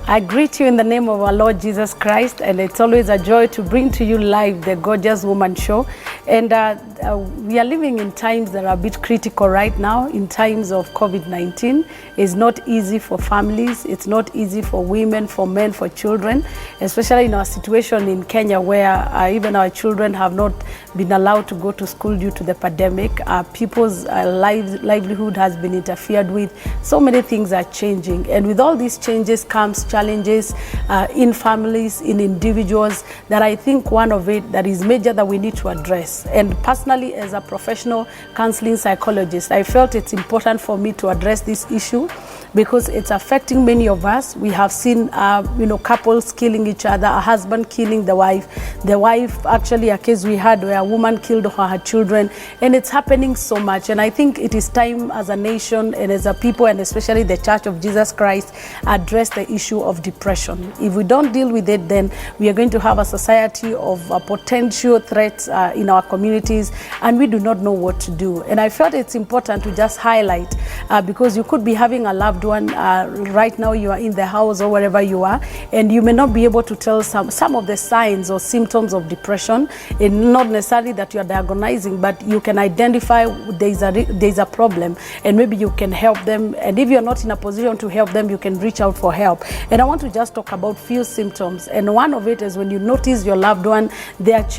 I greet you in the name of our Lord Jesus Christ, and it's always a joy to bring to you live the Gorgeous Woman Show. And we are living in times that are a bit critical right now, in times of COVID-19. It's not easy for families, it's not easy for women, for men, for children, especially in our situation in Kenya where even our children have not been allowed to go to school due to the pandemic. People's livelihood has been interfered with. So many things are changing, and with all these changes comes challenges in families, in individuals, that I think one of it that is major that we need to address. And personally, as a professional counseling psychologist, I felt it's important for me to address this issue because it's affecting many of us. We have seen couples killing each other, a husband killing the wife actually, a case we had where a woman killed her children, and it's happening so much. And I think it is time as a nation and as a people, and especially the Church of Jesus Christ, address the issue of depression. If we don't deal with it, then we are going to have a society of potential threats in our communities, and we do not know what to do. And I felt it's important to just highlight because you could be having a loved one right now, you are in the house or wherever you are, and you may not be able to tell some of the signs or symptoms of depression. It's not necessarily that you are diagnosing, but you can identify there's a problem, and maybe you can help them. And if you're not in a position to help them, you can reach out for help. And I want to just talk about few symptoms, and one of it is when you notice your loved one, they have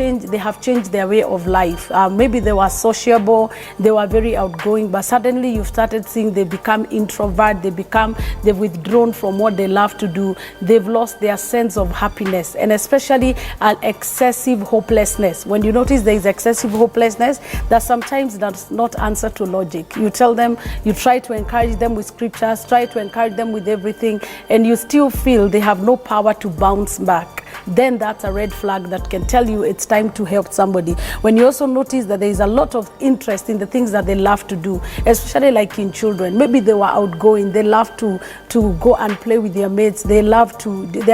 changed their way of life. Maybe they were sociable, they were very outgoing, but suddenly you've started seeing they become introvert, they've withdrawn from what they love to do, they've lost their sense of happiness, and especially excessive hopelessness. When you notice there is excessive hopelessness, that sometimes does not answer to logic. You tell them, you try to encourage them with scriptures, try to encourage them with everything, and you still feel they have no power to bounce back. Then that's a red flag that can tell you it's time to help somebody. When you also notice that there is a lot of interest in the things that they love to do, especially like in children. Maybe they were outgoing, they love to go and play with their mates, they're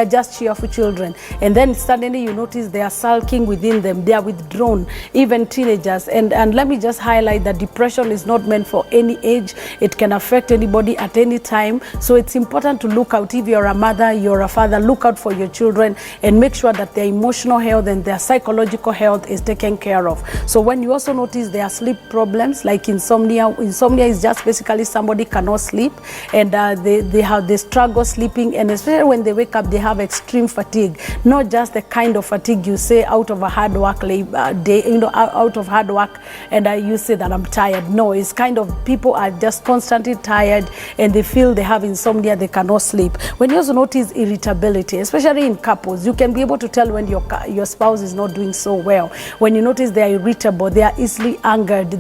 just cheerful children. And then suddenly you notice they are sulking within them, they are withdrawn, even teenagers. And let me just highlight that depression is not meant for any age. It can affect anybody at any time. So it's important to look out. If you're a mother, you're a father, look out for your children and make sure that their emotional health and their psychological health is taken care of. So when you also notice their sleep problems like insomnia is just basically somebody cannot sleep, and they struggle sleeping, and especially when they wake up they have extreme fatigue, not just the kind of fatigue you say out of a hard work day, out of hard work, and you say that I'm tired. No, it's kind of people are just constantly tired and they feel they have insomnia, they cannot sleep. When you also notice irritability, especially in couples, you can be able to tell when your spouse is not doing so well. When you notice they are irritable, they are easily angered,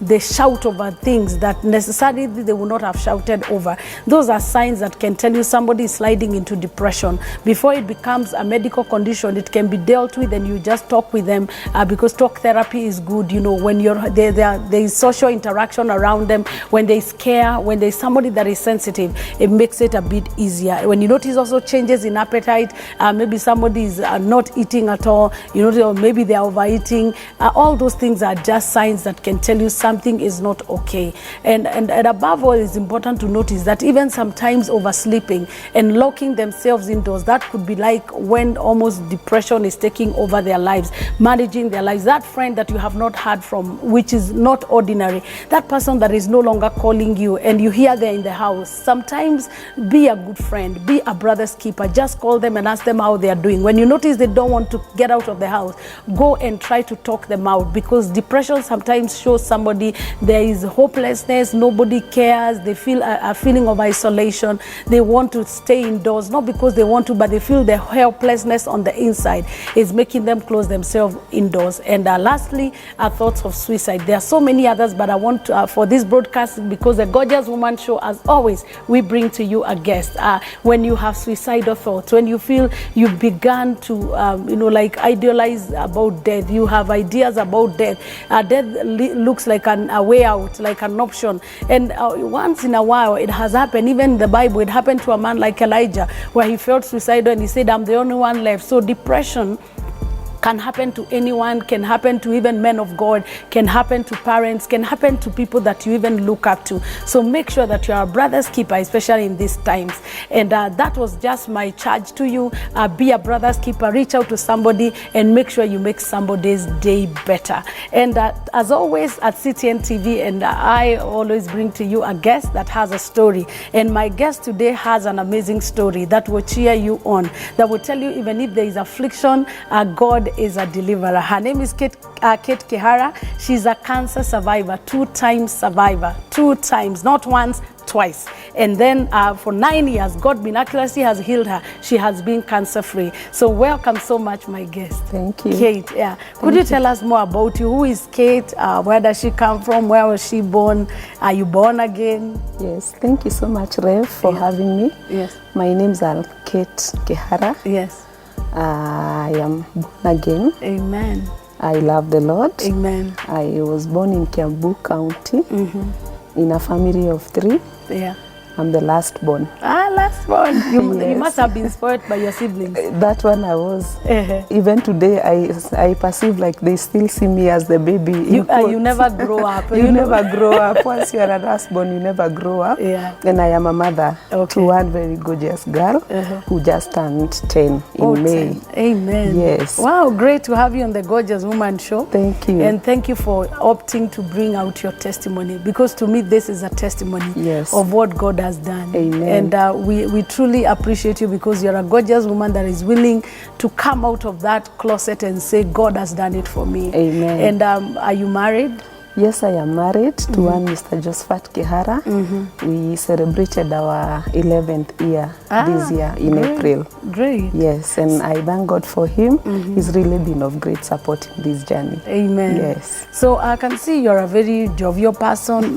they shout over things that necessarily they would not have shouted over. Those are signs that can tell you somebody is sliding into depression. Before it becomes a medical condition, it can be dealt with, and you just talk with them because talk therapy is good. When there is social interaction around them, when there is care, when there is somebody that is sensitive, it makes it a bit easier. When you notice also changes in appetite, maybe somebody is not eating at all, or maybe they are overeating, all those things are just signs that can tell you something is not okay. And above all, it's important to notice that even sometimes oversleeping and locking themselves indoors, that could be like when almost depression is taking over their lives, managing their lives. That friend that you have not heard from, which is not ordinary, that person that is no longer calling you and you hear they're in the house, sometimes be a good friend, be a brother's keeper. Just call them and ask them how they are doing. When you notice they don't want to get out of the house, go and try to talk them out, because depression sometimes shows somebody there is hopelessness, nobody cares, they feel a feeling of isolation, they want to stay indoors, not because they want to, but they feel the helplessness on the inside is making them close themselves indoors. And lastly, thoughts of suicide. There are so many others, but I want to, for this broadcast, because the Gorgeous Woman Show, as always, we bring to you a guest. When you have suicidal thoughts, when you feel you've begun to idealize about death, you have ideas about death, death looks like a way out, like an option. And once in a while it has happened. Even in the Bible, it happened to a man like Elijah, where he felt suicidal and he said, I'm the only one left. So depression can happen to anyone, can happen to even men of God, can happen to parents, can happen to people that you even look up to. So make sure that you are a brother's keeper, especially in these times. And that was just my charge to you. Be a brother's keeper, reach out to somebody and make sure you make somebody's day better. And as always at CTN TV, and I always bring to you a guest that has a story. And my guest today has an amazing story that will cheer you on, that will tell you even if there is affliction, God is a deliverer. Her name is Kate Kehara. She's a cancer survivor, 2-time survivor, 2 times, not once, twice. And then for 9 years, God miraculously has healed her. She has been cancer-free. So welcome so much, my guest. Thank you. Kate, yeah. Could you tell us more about you? Who is Kate? Where does she come from? Where was she born? Are you born again? Yes, thank you so much, Rev, for having me. Yes. My name is Kate Kehara. Yes. I am born again. Amen. I love the Lord. Amen. I was born in Kiambu County in a family of 3. Yeah. I'm the last born. Last born. You Yes. must have been spoiled by your siblings. That one I was. Even today, I perceive like they still see me as the baby. You never grow up. You never grow up. Once you are a last born, you never grow up. Yeah. And I am a mother to one very gorgeous girl who just turned 10 in May. 10. Amen. Yes. Wow, great to have you on the Gorgeous Woman Show. Thank you. And thank you for opting to bring out your testimony, because to me this is a testimony of what God has done. Amen. And we truly appreciate you, because you're a gorgeous woman that is willing to come out of that closet and say, God has done it for me. Amen. And are you married? Yes, I am married to one Mr. Josephat Kehara. We celebrated our 11th year this year in April. Great. Yes, and I thank God for him. He's really been of great support in this journey. Amen. Yes. So I can see you're a very jovial person.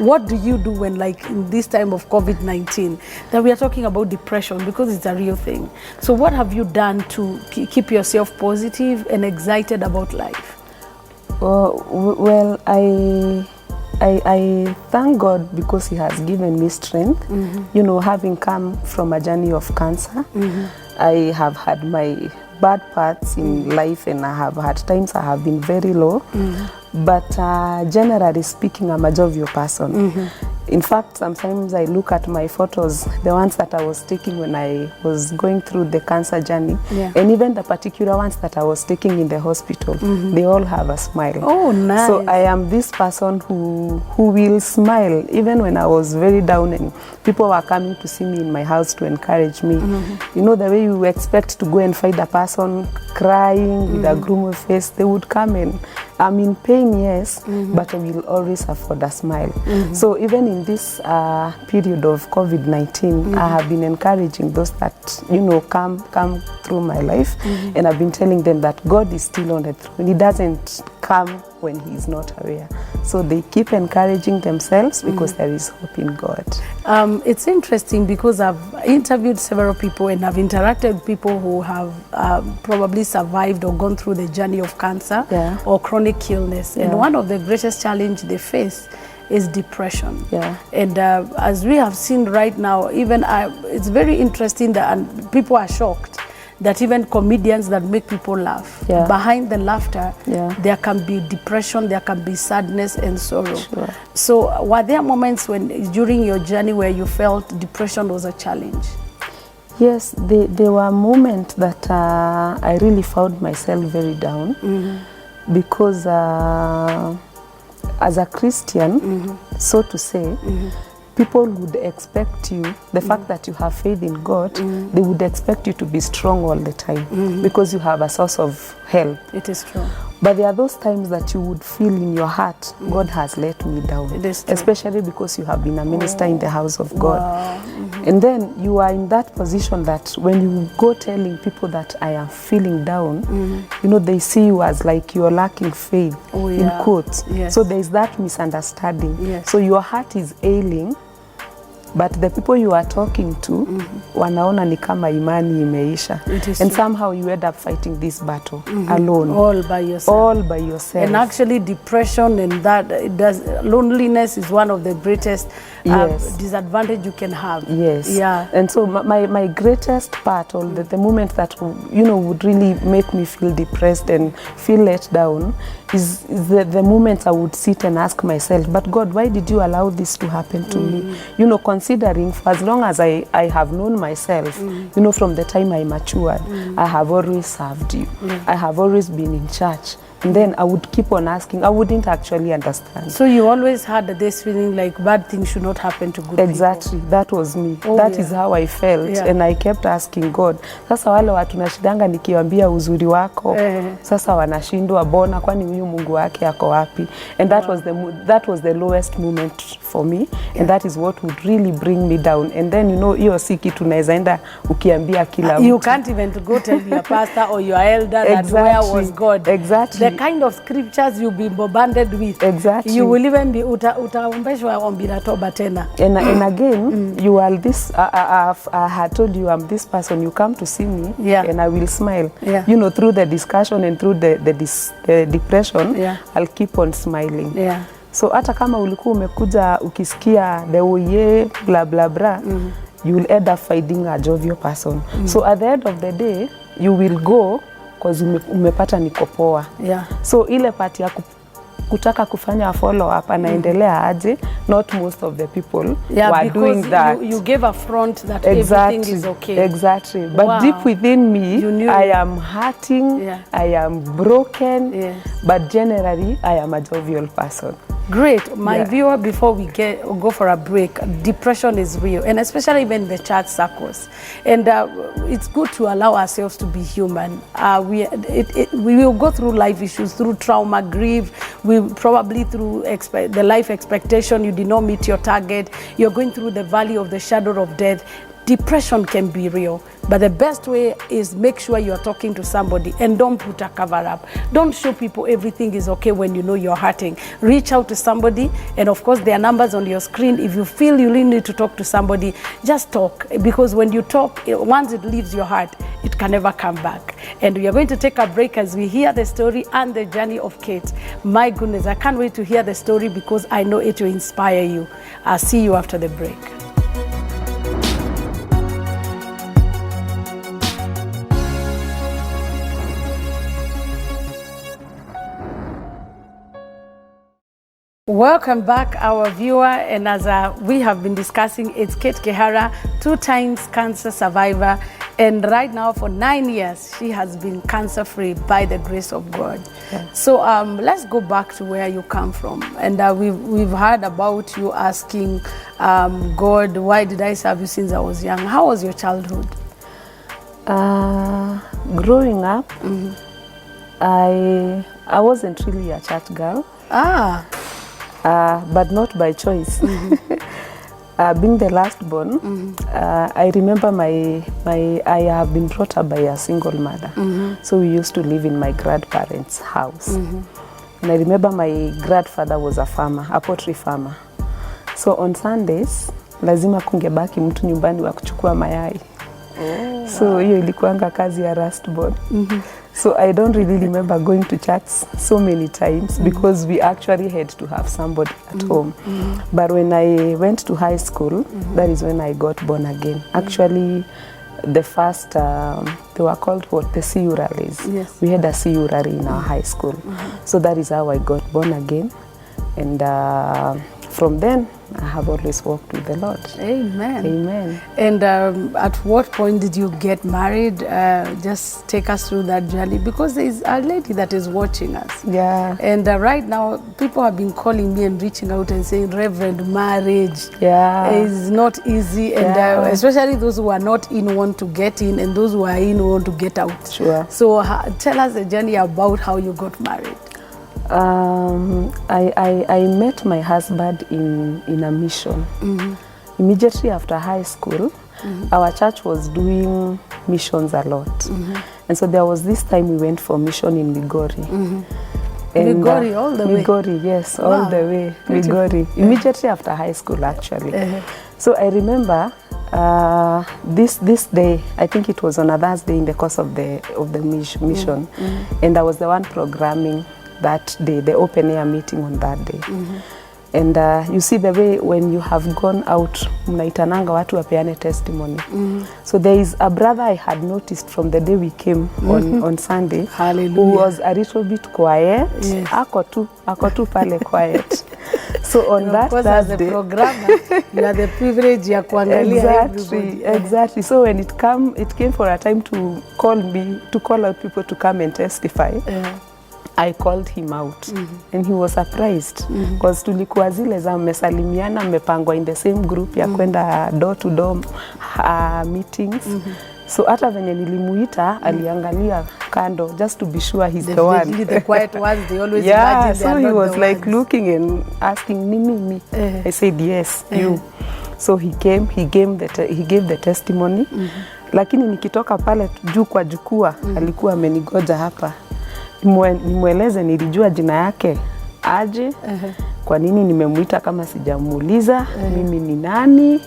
What do you do when, like in this time of COVID-19, that we are talking about depression, because it's a real thing. So what have you done to keep yourself positive and excited about life? Well, I thank God because He has given me strength. You know, having come from a journey of cancer, I have had my bad parts in life, and I have had times I have been very low. But generally speaking, I'm a jovial person. In fact, sometimes I look at my photos, the ones that I was taking when I was going through the cancer journey, and even the particular ones that I was taking in the hospital, they all have a smile. Oh, nice. So I am this person who will smile, even when I was very down and people were coming to see me in my house to encourage me. You know, the way you expect to go and find a person crying with a gloomy face, they would come and I'm in pain, yes, but I will always afford a smile. So even in this period of COVID-19, I have been encouraging those that, you know, come through my life, and I've been telling them that God is still on the throne. He doesn't come when He is not aware. So they keep encouraging themselves because there is hope in God. It's interesting because I've interviewed several people and I've interacted with people who have probably survived or gone through the journey of cancer or chronic illness. And one of the greatest challenges they face is depression. And as we have seen right now, even it's very interesting that people are shocked that even comedians that make people laugh, behind the laughter, there can be depression, there can be sadness and sorrow. So were there moments when during your journey where you felt depression was a challenge? Yes, there were moments that I really found myself very down because as a Christian, so to say, people would expect you, the fact that you have faith in God, they would expect you to be strong all the time because you have a source of help. It is true. But there are those times that you would feel in your heart, God has let me down. It is true. Especially because you have been a minister in the house of God. And then you are in that position that when you go telling people that I am feeling down, you know, they see you as like you are lacking faith, in quotes. So there is that misunderstanding. So your heart is ailing but the people you are talking to wanaona ni kama imani imeisha, and somehow you end up fighting this battle alone, all by yourself. All by yourself. And actually depression and that loneliness is one of the greatest disadvantage you can have. Yes. Yeah. And so my greatest part, or the moment that would really make me feel depressed and feel let down, is the moment I would sit and ask myself, but God, why did you allow this to happen to me? Considering for as long as I have known myself, from the time I matured, I have always served you. I have always been in church. And then I would keep on asking. I wouldn't actually understand. So you always had this feeling like bad things should not happen to good exactly. people. That was me. That is how I felt. And I kept asking God, sasa wale watu nashidanga nikiwaambia uzuri wako, sasa wanashindwa bona kwani huyu Mungu wake ako wapi? And that was the lowest moment for me. And that is what would really bring me down. And then hiyo si kitu unaweza enda ukiambia kila mtu. You can't even go tell your pastor or your elder that where was God. Exactly. The kind of scriptures you'll be bombarded with. Exactly. You will even be utaombeshwa ombi la toba tena. And again, you are this. I had told you I'm this person. You come to see me, and I will smile. Yeah. Through the discussion and through the depression, I'll keep on smiling. Yeah. So hata kama ulikuwa umekuja ukisikia the oye blah blah blah, you will end up finding a jovial person. So at the end of the day, you will go because umepata niko poa. Yeah. So ile part ya kutaka kufanya a follow up anaendelea aje, not most of the people were doing that. You gave a front that everything is okay. Exactly. But deep within me, I am hurting, I am broken, but generally I am a jovial person. Great. My viewer, before we go for a break, depression is real, and especially even in the church circles. And it's good to allow ourselves to be human. We will go through life issues, through trauma, grief, probably through the life expectation, you did not meet your target, you're going through the valley of the shadow of death. Depression can be real, but the best way is make sure you are talking to somebody and don't put a cover up. Don't show people everything is okay when you know you're hurting. Reach out to somebody, and of course there are numbers on your screen. If you feel you really need to talk to somebody, just talk, because when you talk, once it leaves your heart, it can never come back. And we are going to take a break as we hear the story and the journey of Kate. My goodness, I can't wait to hear the story because I know it will inspire you. I'll see you after the break. Welcome back, our viewer, and as we have been discussing, it's Kate Kehara, 2 times cancer survivor, and right now for 9 years she has been cancer-free by the grace of God. So let's go back to where you come from, and we've heard about you asking God, why did I serve you since I was young? How was your childhood? Growing up, I wasn't really a church girl. But not by choice. Being the last born, I remember I have been brought up by a single mother. So we used to live in my grandparents' house. And I remember my grandfather was a farmer, a poultry farmer. So on Sundays, lazima kungebaki mtu nyumbani wa kuchukua mayai. So hiyo ilikuanga kazi ya last born. So I don't really remember going to church so many times because we actually had to have somebody at home. But when I went to high school, that is when I got born again. Actually, the first, they were called what? The CU rallies. Yes. We had a CU rally in our high school. So that is how I got born again. And from then, I have always walked with the Lord. Amen. Amen. And at what point did you get married? Just take us through that journey, because there is a lady that is watching us. Yeah. And right now, people have been calling me and reaching out and saying, Reverend, marriage is not easy. And especially those who are not in want to get in, and those who are in want to get out. Sure. So tell us the journey about how you got married. I met my husband in a mission. Immediately after high school, our church was doing missions a lot. And so there was this time we went for mission in Migori. And, Migori all the way? Migori, yes, Wow. all the way, Beautiful. Migori. Immediately after high school, actually. So I remember this day, I think it was on a Thursday in the course of the mission, and I was the one programming that day, the open air meeting on that day. And you see the way when you have gone out, mnaitananga watu wapeane testimony. So there is a brother I had noticed from the day we came on Sunday, who was a little bit quiet. Yes. Ako tu pale quiet. So on that Thursday, as a programmer, you are the privilege ya kuangalia everybody. Exactly. So when it came for a time to call out people to come and testify. I called him out and he was surprised because tulikuwa zile za mmesalimiana, mmepangwa in the same group ya kwenda door to door meetings. So hata venye nilimuita aliangalia kando just to be sure he's the one. The quiet ones, they always yeah, imagine they so are he not was the like ones. looking and asking me. I said yes, you. So he came, he gave the testimony. Lakini nikitoka pale juu kwa jukwaa alikuwa amenigoja hapa. Nimweleze nilijua jina yake aje, kwa nini nimemuita kama sijamuuliza, mimi ni nani.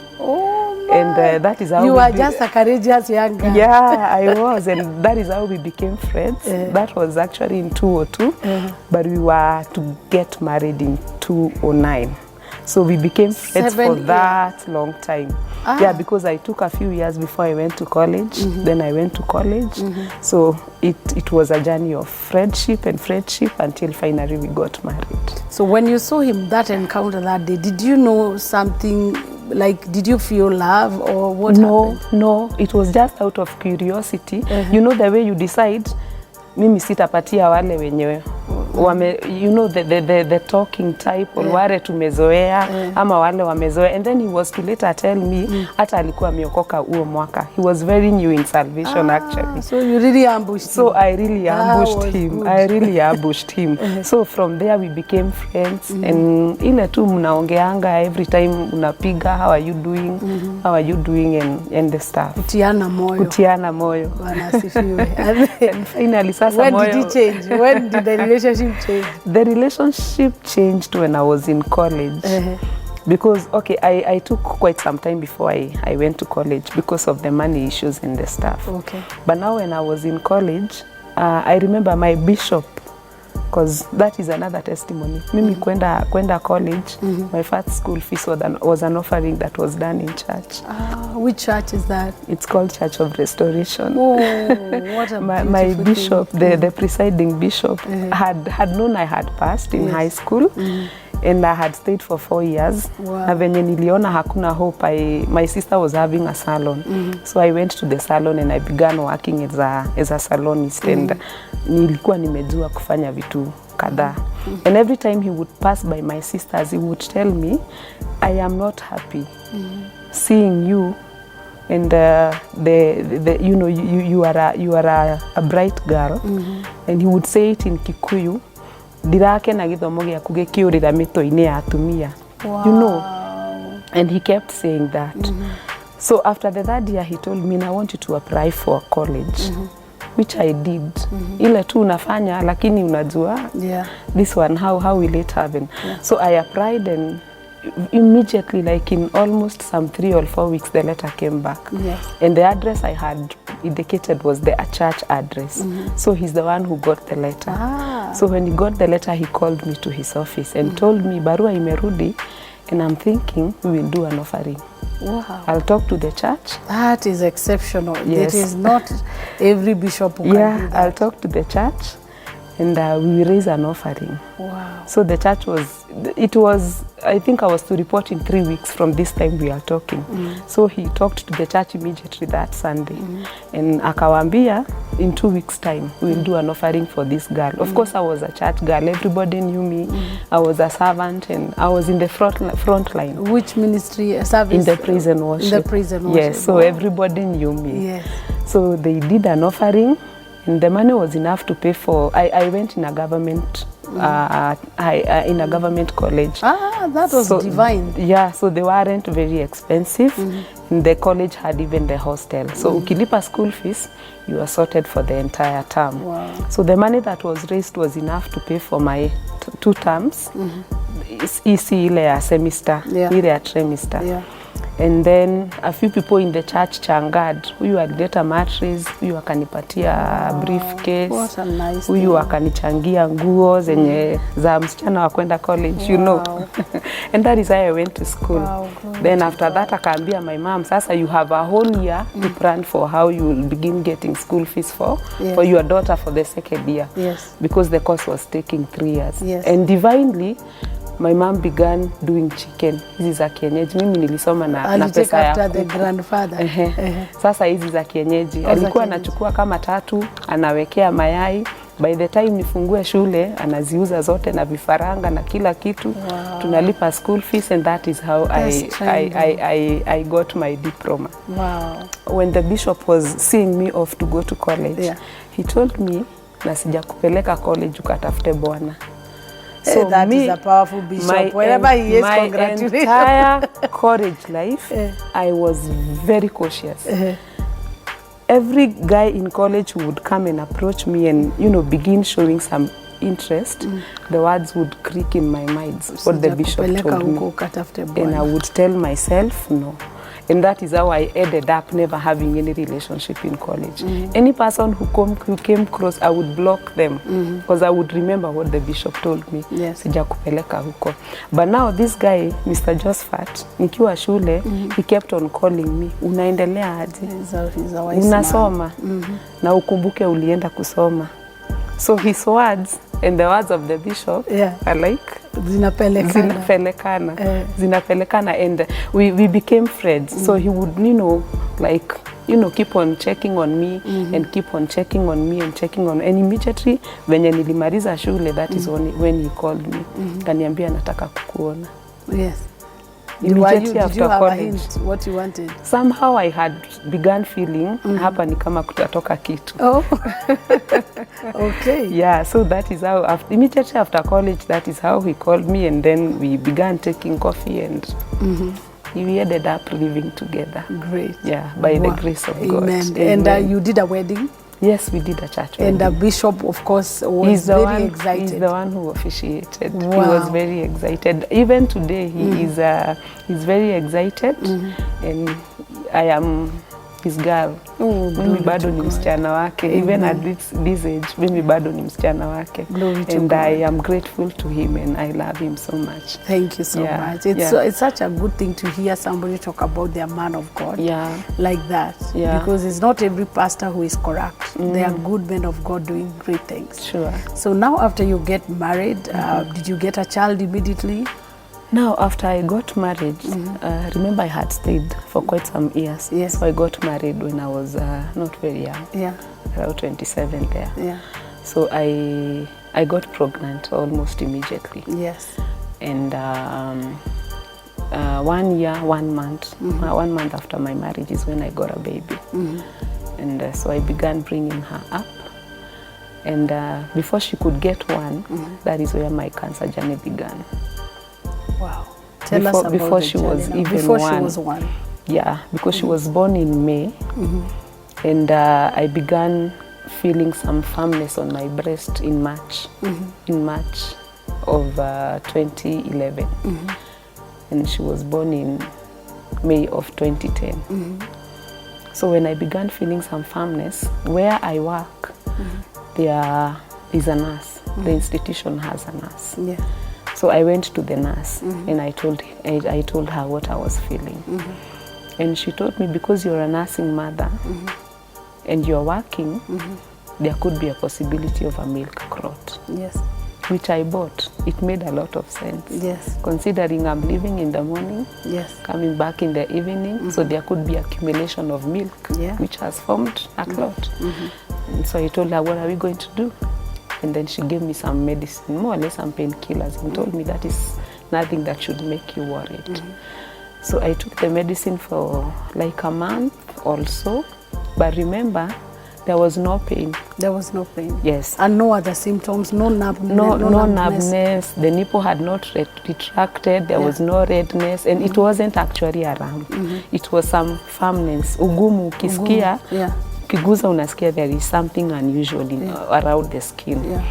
And that is how you were just a courageous young girl. Yeah, I was, and that is how we became friends. That was actually in 2002, but we were to get married in 2009. So we became friends for that long time. Yeah, because I took a few years before I went to college. Then I went to college. So it was a journey of friendship until finally we got married. So when you saw him, that encounter that day, did you know something, like did you feel love or what happened? No, it was just out of curiosity. You know the way you decide, mimi sitapatia wale wenyewe. You know the talking type or wale tumezoea ama wale wamezoea, and then he was to later tell me hata alikuwa ameokoka huo mwaka. He was very new in salvation actually. So you really ambushed him. So I really ambushed him. Good. I really ambushed him. So from there we became friends, and ile tu mnaongeanga every time unapiga, how are you doing? How are you doing and the stuff. Kutiana moyo. Bwana asifiwe. And finally sasa when moyo. When did he change? When did the relationship change? The relationship changed when I was in college. Because, okay, I took quite some time before I went to college because of the money issues and the stuff. Okay. But now when I was in college, I remember my bishop, because that is another testimony. Mimi kwenda college, my first school fees was an offering that was done in church. Which church is that? It's called Church of Restoration. Oh, what a my bishop, the presiding bishop, had known I had passed in high school. And I had stayed for 4 years. Wow. Na venye niliona hakuna hope, my sister was having a salon. So I went to the salon and I began working as a salonist. And nilikuwa nimejua kufanya vitu kadhaa. And every time he would pass by my sisters, he would tell me, I am not happy seeing you. And you know, you are a bright girl. And he would say it in Kikuyu. Dirake na githomo gĩaku gĩkĩũrĩra mĩtwe-inĩ ya atumia. You know, and he kept saying that. So after the third year he told me, I want you to apply for college, which I did. Ile tu unafanya lakini unajua this one how will it happen. So I applied, and immediately, like in almost some 3 or 4 weeks, the letter came back. And the address I had indicated was the church address. So he's the one who got the letter. So when he got the letter, he called me to his office and told me, barua imerudi, and I'm thinking we will do an offering. Wow. I'll talk to the church. That is exceptional. Yes. It is not every bishop who can do that. I'll talk to the church, and we will raise an offering. Wow. So the church I think I was to report in 3 weeks from this time we are talking. So he talked to the church immediately that Sunday. And akawambia, in 2 weeks time, we will do an offering for this girl. Of course, I was a church girl. Everybody knew me. I was a servant, and I was in the front line. Which ministry service? In the praise and worship. In the praise and worship. Yes, so everybody knew me. Yes. So they did an offering. And the money was enough to pay for, I went in a government in a government college. Ah, that was divine. Yeah, so they weren't very expensive. And the college had even the hostel. So ukilipa school fees, you are sorted for the entire term. Wow. So the money that was raised was enough to pay for my 2 terms. Isi ile ya semester, ile ya trimester. Yeah. And then a few people in the church changad. Huyu alileta mattress, huyu akanipatia briefcase. What a nice Huyu akanichangia nguo zenye za msichana wa kwenda college, you know. And that is how I went to school. Wow, then after that akaambia my mom, sasa you have a whole year to plan for how you will begin getting school fees for your daughter for the second year. Yes. Because the course was taking 3 years. Yes. And divinely my mom began doing chicken. Hizi za kienyeji. Mimi nilisoma na pesa ya after the grandfather. Sasa hizi za kienyeji. Alikuwa anachukua kama 3, anawekea mayai. By the time nifungue shule, anaziuza zote na vifaranga na kila kitu. Wow. Tunalipa school fees, and that is how I got my diploma. Wow. When the bishop was seeing me off to go to college, he told me, na sijakupeleka college ukatafute bwana. So that is a powerful bishop. Wherever he is, congratulations. My entire college life, I was very cautious. Every guy in college who would come and approach me and, you know, begin showing some interest, the words would creak in my mind, what the bishop told me. And I would tell myself, no. And that is how I ended up never having any relationship in college. Any person who came close, I would block them because I would remember what the bishop told me. Sijakupeleka huko. But now this guy, Mr. Josephat, nikiwa shule, he kept on calling me. Unaendelea aje? Unasoma? Na ukumbuke ulienda kusoma. So his words and the words of the bishop are like zinapelekana. And we became friends. So he would, you know, like, you know, keep on checking on me and keep on checking on me and checking on. And immediately venye nilimaliza shule, that is when he called me. Kaniambia nataka kukuona. Yes. Immediately did you have college, a hint what you wanted? Somehow I had begun feeling hapa ni kama kutatoka kitu. Oh. Okay. Yeah, so that is how immediately after college, that is how he called me, and then we began taking coffee, and we ended up living together. Great. Yeah, by the grace of God. Amen. And you did a wedding? Yes, we did a church wedding. And the bishop, of course, was very excited. He's the one who officiated. Wow. He was very excited. Even today, he's very excited, and I am his girl. Mimi bado ni msichana wake. Even at this age, mimi bado ni msichana wake. And I am grateful to him, and I love him so much. Thank you so much. It's such a good thing to hear somebody talk about their man of God like that. Because it's not every pastor who is corrupt. They are good men of God doing great things. Sure. So now after you get married, did you get a child immediately? Now, after I got married, remember I had stayed for quite some years. Yes. So I got married when I was not very young. Around 27 there. So I got pregnant almost immediately. Yes. And 1 year, 1 month, 1 month after my marriage is when I got a baby. And so I began bringing her up. And before she could get one, that is where my cancer journey began. Wow. Tell us about before she was even before she was one. Yeah, because she was born in May, and I began feeling some firmness on my breast in March, of 2011, and she was born in May of 2010. So when I began feeling some firmness, where I work, there is a nurse. The institution has a nurse. So I went to the nurse and I told her what I was feeling. And she told me, because you're a nursing mother and you're working, there could be a possibility of a milk clot. Yes. Which I bought. It made a lot of sense. Yes. Considering I'm leaving in the morning, coming back in the evening, so there could be accumulation of milk, which has formed a clot. And so I told her, what are we going to do? And then she gave me some medicine, more or less some painkillers, and told me that is nothing that should make you worried. So I took the medicine for like a month or so. But remember, There was no pain. There was no pain. Yes. And no other symptoms, no numbness. No numbness. The nipple had not retracted. There was no redness, and it wasn't actually a lump. It was some firmness. Ugumu ukisikia, ukiguza unasikia there is something unusual around the skin.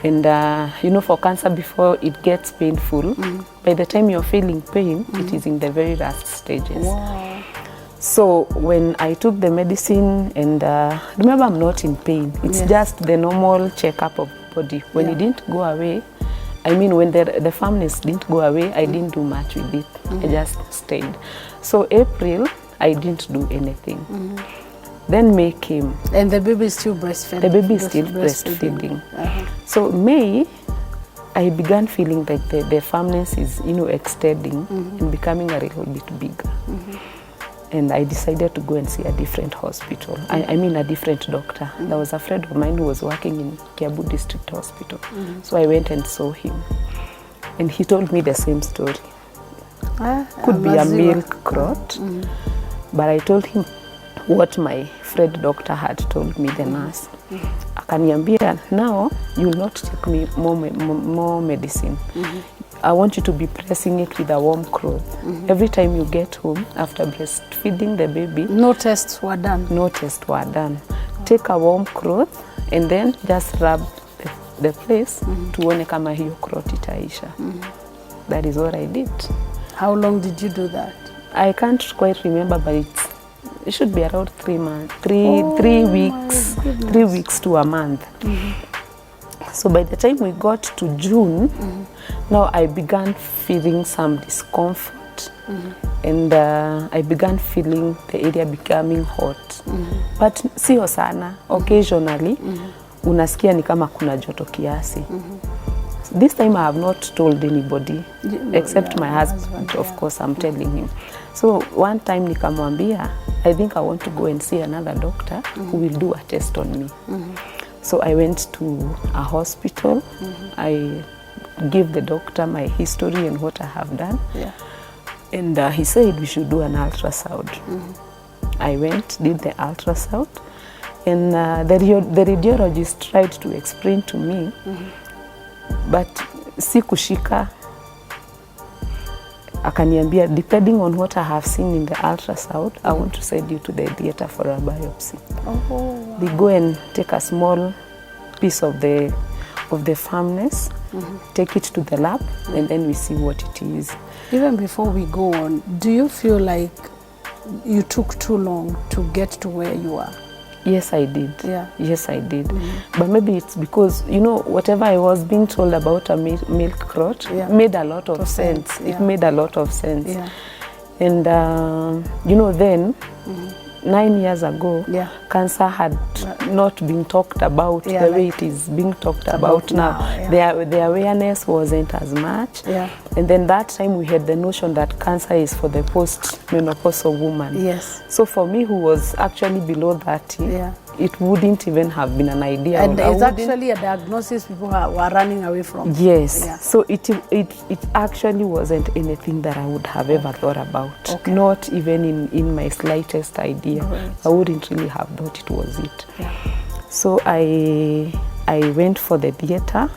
And you know, for cancer, before it gets painful, by the time you're feeling pain, it is in the very last stages. Wow. So when I took the medicine, and remember, I'm not in pain. It's just the normal checkup of body. When it didn't go away, I mean, when the firmness didn't go away, I didn't do much with it. I just stayed. So April, I didn't do anything. Then May came. And the baby is still breastfeeding? The baby is still breastfeeding. So May, I began feeling like the firmness is, you know, extending and becoming a little bit bigger. And I decided to go and see a different hospital. I mean a different doctor. There was a friend of mine who was working in Kiambu District Hospital. So I went and saw him. And he told me the same story. Could be a milk clot. But I told him what my friend doctor had told me, the nurse. Akaniambia, now you will not take me more medicine. I want you to be pressing it with a warm cloth. Every time you get home after breastfeeding the baby. No tests were done? No tests were done. Take a warm cloth and then just rub the place tuone kama hiyo clot itaisha. That is what I did. How long did you do that? I can't quite remember, but it should be around 3 months, 3 weeks, 3 weeks to a month. So by the time we got to June, now I began feeling some discomfort, and I began feeling the area becoming hot. But sio sana, occasionally, unasikia ni kama kuna joto kiasi. This time I have not told anybody, except my husband, of course, I'm telling him. So one time nikamwambia, I think I want to go and see another doctor who will do a test on me. So I went to a hospital. I gave the doctor my history and what I have done. And he said we should do an ultrasound. I went, did the ultrasound, and the radiologist tried to explain to me, but sikushika. Akaniambia, depending on what I have seen in the ultrasound, I want to send you to the theater for a biopsy. They go and take a small piece of the firmness, take it to the lab, and then we see what it is. Even before we go on, do you feel like you took too long to get to where you are? Yes, I did. Yes, I did. But maybe it's because, you know, whatever I was being told about a milk clot made a lot of sense. It made a lot of sense. And, you know, then, 9 years ago, cancer had not been talked about the way it is being talked about now. The awareness wasn't as much. And then that time we had the notion that cancer is for the post-menopausal woman. So for me, who was actually below 30, it wouldn't even have been an idea. And it's actually a diagnosis people were running away from. So it actually wasn't anything that I would have ever thought about. Not even in my slightest idea. I wouldn't really have thought it was it. So I went for the theater,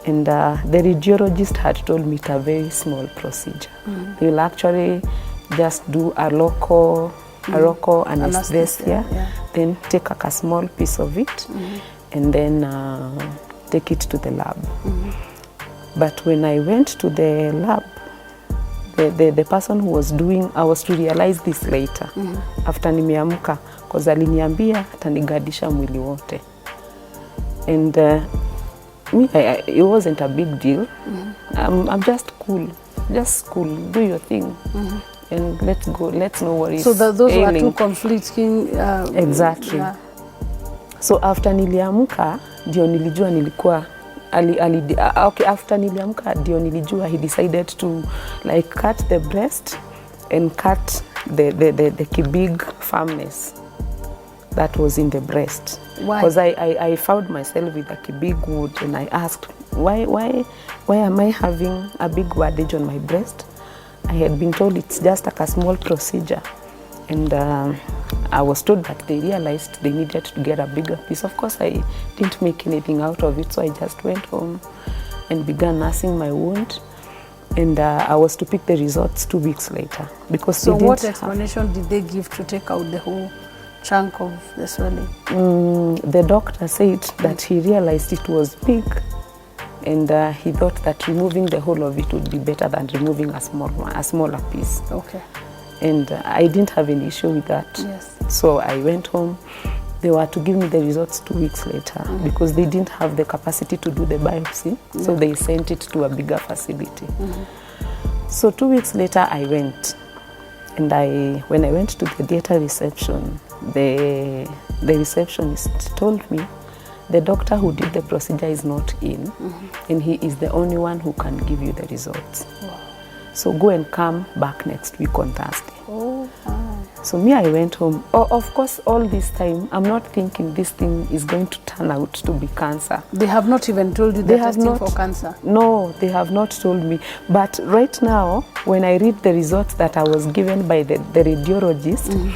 and the radiologist had told me it's a very small procedure. They will actually just do a local anesthesia, then take a small piece of it, and then take it to the lab. But when I went to the lab, the person who was doing, I was to realize this later, after nimeamka, because aliniambia atanigadisha mwili wote. And it wasn't a big deal. I'm just cool, do your thing. And let's go, let's know what is So those ailing. were two conflicting... exactly. So after niliamka, ndio nilijua nilikuwa... after niliamka, ndio nilijua he decided to like cut the breast and cut the big firmness that was in the breast. Why? Because I found myself with a big wound, and I asked, why am I having a big wordage on my breast? I had been told it's just like a small procedure. And I was told that they realized they needed to get a bigger piece. Of course, I didn't make anything out of it, so I just went home and began nursing my wound. And I was to pick the results 2 weeks later. Because so what explanation did they give to take out the whole chunk of the swelling? The doctor said that he realized it was big, and he thought that removing the whole of it would be better than removing a smaller piece. Okay. And I didn't have any issue with that. Yes. So I went home. They were to give me the results 2 weeks later because they didn't have the capacity to do the biopsy. So they sent it to a bigger facility. So 2 weeks later I went. And when I went to the theater reception, the receptionist told me the doctor who did the procedure is not in, and he is the only one who can give you the results. Wow. So go and come back next week on Thursday. Oh, so me, I went home. Oh, of course, all this time, I'm not thinking this thing is going to turn out to be cancer. They have not even told you they're testing for cancer? No, they have not told me. But right now, when I read the results that I was given by the radiologist,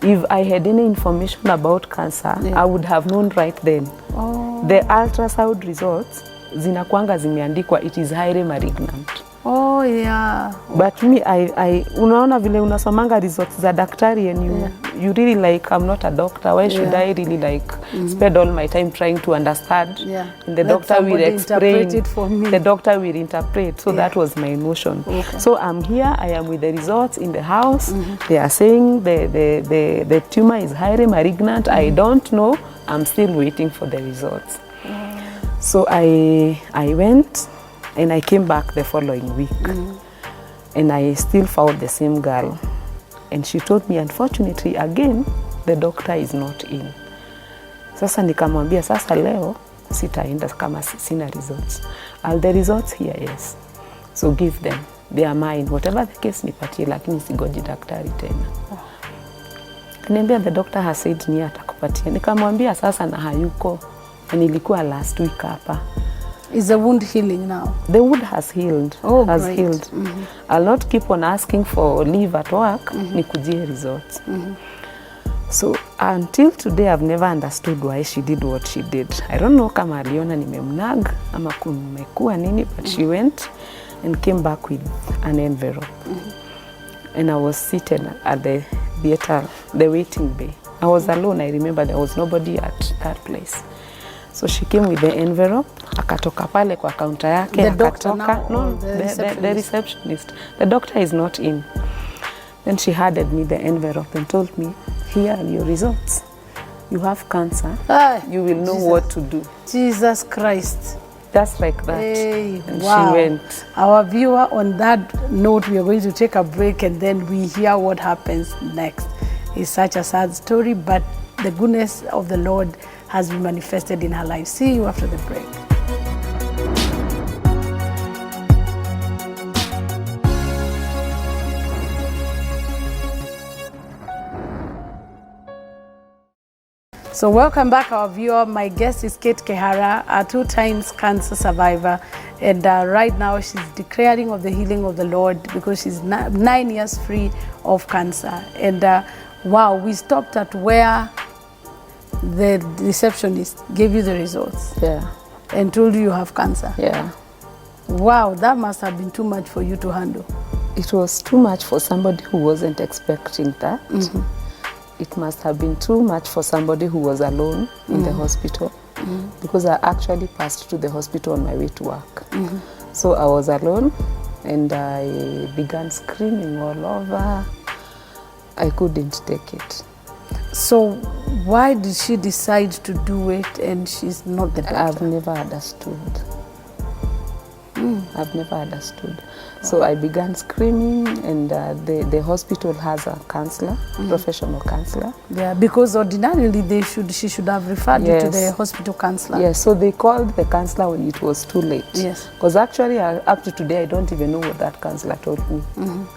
if I had any information about cancer, I would have known right then. Oh. The ultrasound results, zinakuanga zimeandikwa, it is highly malignant. Oh, yeah. But me, unaona vile unasomanga results za daktari and you really like, I'm not a doctor, why should I really like spend all my time trying to understand? And the doctor will explain, it for me. The doctor will interpret. So that was my notion. Okay. So I'm here, I am with the results in the house. They are saying the tumor is highly malignant. I don't know, I'm still waiting for the results. So I went, and I came back the following week, and I still found the same girl. And she told me, unfortunately, again, the doctor is not in. Sasa nikamwambia, sasa leo, sitaenda kama sina results. Are the results here? Yes. So give them. They are mine. Whatever the case, nipatie, lakini sigoji daktari tena. Niambia, the doctor has said ni atakupatia. Nikamwambia, sasa na hayuko. Nilikuwa last week hapa. Is the wound healing now? The wound has healed. Oh, has great. healed. I'll not keep on asking for leave at work. Nikujie results. So until today, I've never understood why she did what she did. I don't know kama aliona nimemnag ama kumekuwa nini, but she went and came back with an envelope. And I was seated at the theater, the waiting bay. I was alone. I remember there was nobody at that place. So she came with the envelope, akatoka pale kwa counter yake, the doctor akatoka. now, No, the receptionist. The doctor is not in. Then she handed me the envelope and told me, here are your results. You have cancer. You will know what to do. Jesus Christ. Just like that. Hey, and wow. she went. Our viewer, on that note, we are going to take a break and then we hear what happens next. It's such a sad story, but the goodness of the Lord has been manifested in her life. See you after the break. So welcome back, our viewer. My guest is Kehara, a 2 times cancer survivor. And right now she's declaring of the healing of the Lord because she's 9 years free of cancer. And wow, we stopped at where the receptionist gave you the results. Yeah. And told you have cancer. Yeah. Wow, that must have been too much for you to handle. It was too much for somebody who wasn't expecting that. It must have been too much for somebody who was alone in the hospital, because I actually passed to the hospital on my way to work. So I was alone and I began screaming all over. I couldn't take it. So why did she decide to do it and she's not the doctor? I've never understood. I've never understood. So I began screaming, and the hospital has a counselor, professional counselor. Yeah, because ordinarily she should have referred you to the hospital counselor. Yes, so they called the counselor when it was too late. Yes. Because actually, up to today, I don't even know what that counselor told me.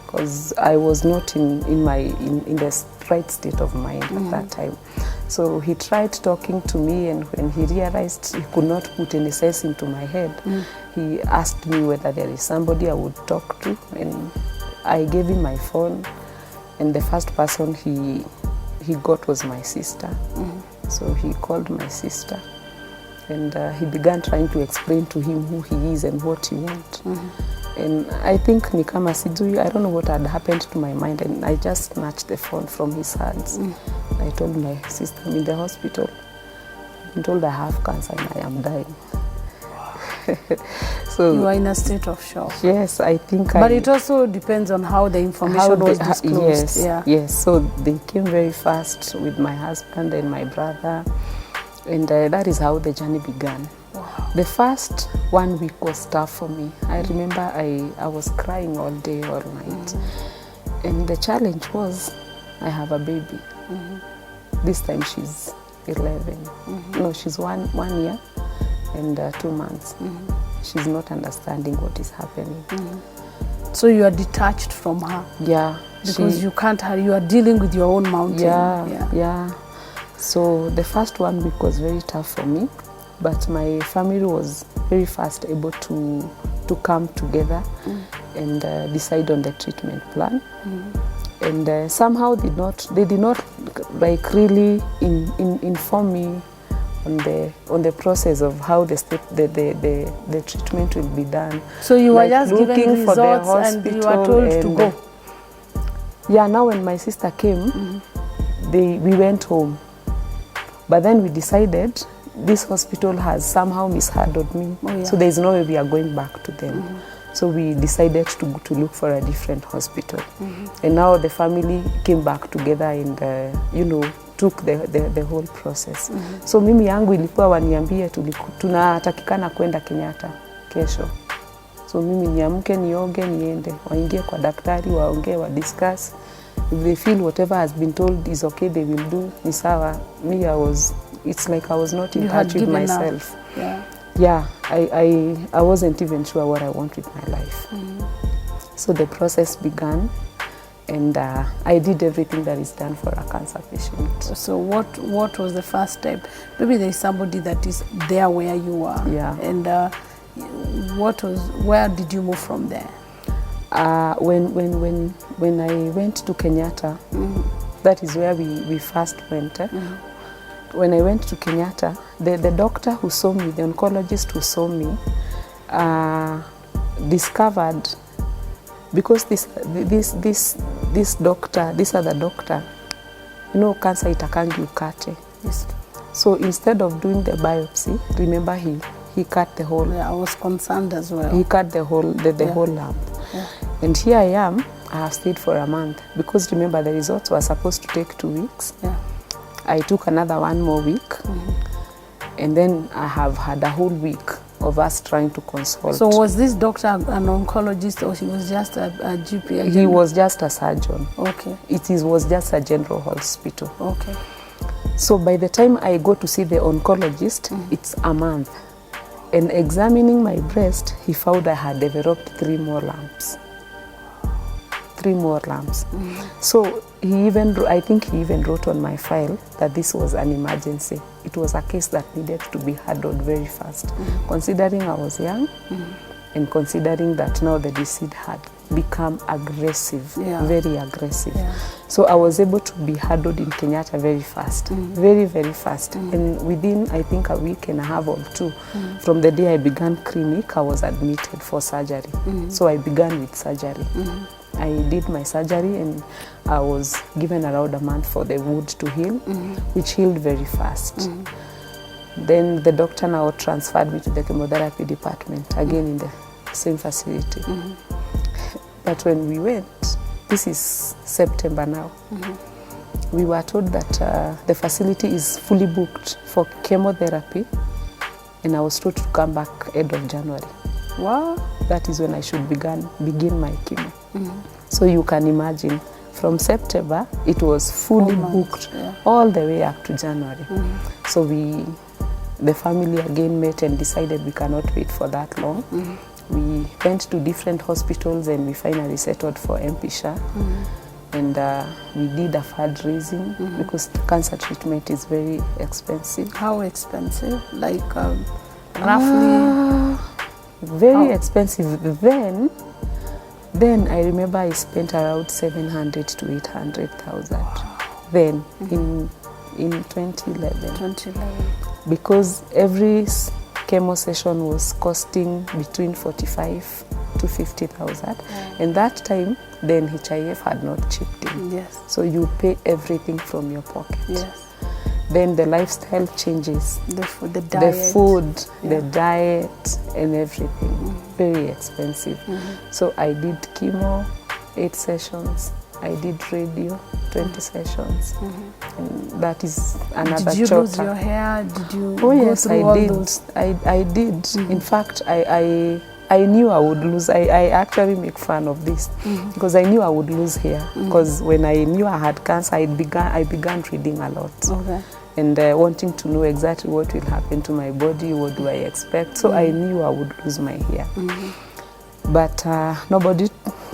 Because I was not in the right state of mind at that time. So he tried talking to me, and when he realized he could not put any sense into my head, he asked me whether there is somebody I would talk to, and I gave him my phone, And the first person he got was my sister. So he called my sister, and he began trying to explain to him who he is and what he wants. And I think ni kama sijui, I don't know what had happened to my mind, and I just snatched the phone from his hands. I told my sister, I'm in the hospital. I've been told I have cancer and I am dying. So you are in a state of shock. Yes, I think. But it also depends on how the information was disclosed. Yes. So they came very fast with my husband and my brother, and that is how the journey began. Wow. The first 1 week was tough for me. I remember I was crying all day, all night, and the challenge was I have a baby. This time she's 11. No, she's one year and 2 months. She's not understanding what is happening. So you are detached from her. Yeah. Because you can't, you are dealing with your own mountain. Yeah. So the first 1 week was very tough for me, but my family was very fast able to come together and decide on the treatment plan. And somehow they did not like really inform me on the process of how the treatment will be done. So you were just looking given for the results and you were told to go. Yeah, now when my sister came, we went home. But then we decided this hospital has somehow mishandled me. So there is no way we are going back to them. So we decided to look for a different hospital. And now the family came back together and, took the whole process. So mimi yangu ilikuwa waniambie tunatakikana kwenda Kenyatta kesho. So mimi niamke nioge niende, waingie kwa daktari waongee wa discuss. If they feel whatever has been told is okay, they will do. Ni sawa. Me, it's like I was not in touch with myself. Yeah, I wasn't even sure what I want with my life. So the process began, and I did everything that is done for a cancer patient. So what was the first step? Maybe there is somebody that is there where you are. Yeah. And where did you move from there? When I went to Kenyatta, that is where we first went. When I went to Kenyatta, the doctor who saw me, the oncologist who saw me, discovered, because this other doctor, cancer itakangi ukate. Yes. So instead of doing the biopsy, remember he cut the whole. Yeah, I was concerned as well. He cut the whole whole lump. And here I am. I have stayed for a month because remember the results were supposed to take 2 weeks. I took another 1 more week, and then I have had a whole week of us trying to consult. So was this doctor an oncologist, or he was just a GP? He was just a surgeon. Okay. Was just a general hospital. Okay. So by the time I go to see the oncologist, it's a month. And examining my breast, he found I had developed 3 more lumps. 3 more lumps. So I think he even wrote on my file that this was an emergency. It was a case that needed to be handled very fast. Considering I was young, and considering that now the disease had become aggressive, very aggressive. So I was able to be handled in Kenyatta very fast, very, very fast. And within, I think, a week and a half or 2, from the day I began clinic, I was admitted for surgery. So I began with surgery. I did my surgery and I was given around a month for the wound to heal, which healed very fast. Then the doctor now transferred me to the chemotherapy department, again in the same facility. But when we went, this is September now, we were told that the facility is fully booked for chemotherapy, and I was told to come back end of January. Wow. That is when I should begin my chemo. So you can imagine, from September, it was fully booked all the way up to January. So the family again met and decided we cannot wait for that long. We went to different hospitals and we finally settled for MP-SHA. And we did a fundraising because cancer treatment is very expensive. How expensive? Like roughly? Very expensive. Then I remember I spent around 700 to 800,000 then in 2011. 2011. Because every chemo session was costing between 45 to 50,000. And that time, the NHIF had not chipped in. Yes. So you pay everything from your pocket. Yes. Then the lifestyle changes. The food, the diet. The diet and everything. Very expensive. So I did chemo, 8 sessions. I did radio, 20 sessions. And that is another chapter. Did you lose your hair? Did you Oh go yes, through I all did. those? I did. In fact, I knew I would lose. I actually make fun of this because I knew I would lose hair. Because when I knew I had cancer, I began reading a lot. Okay. And wanting to know exactly what will happen to my body, what do I expect. So I knew I would lose my hair. But nobody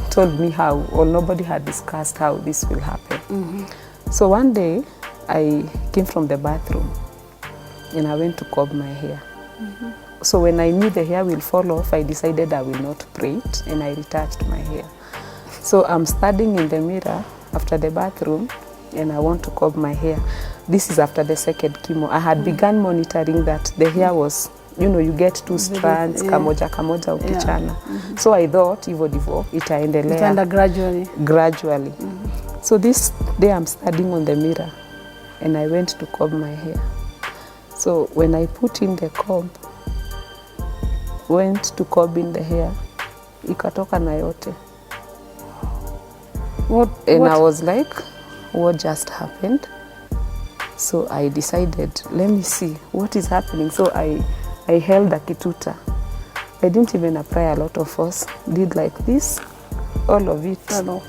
told me how, or nobody had discussed how this will happen. So one day, I came from the bathroom and I went to comb my hair. So when I knew the hair will fall off, I decided I will not braid and I retouched my hair. So I'm standing in the mirror after the bathroom and I want to comb my hair. This is after the second chemo. I had begun monitoring that the hair was, you know, you get 2 strands, kamoja kamoja ukichana. So I thought, hivyo ndivyo itaendelea. Itaenda gradually. Gradually. So this day I'm standing on the mirror and I went to comb my hair. So when I put in the comb, went to comb in the hair, ikatoka na yote. What? I was like, what just happened? So I decided, let me see what is happening. So I held a kituta. I didn't even apply a lot of force. Did like this, all of it. Hello.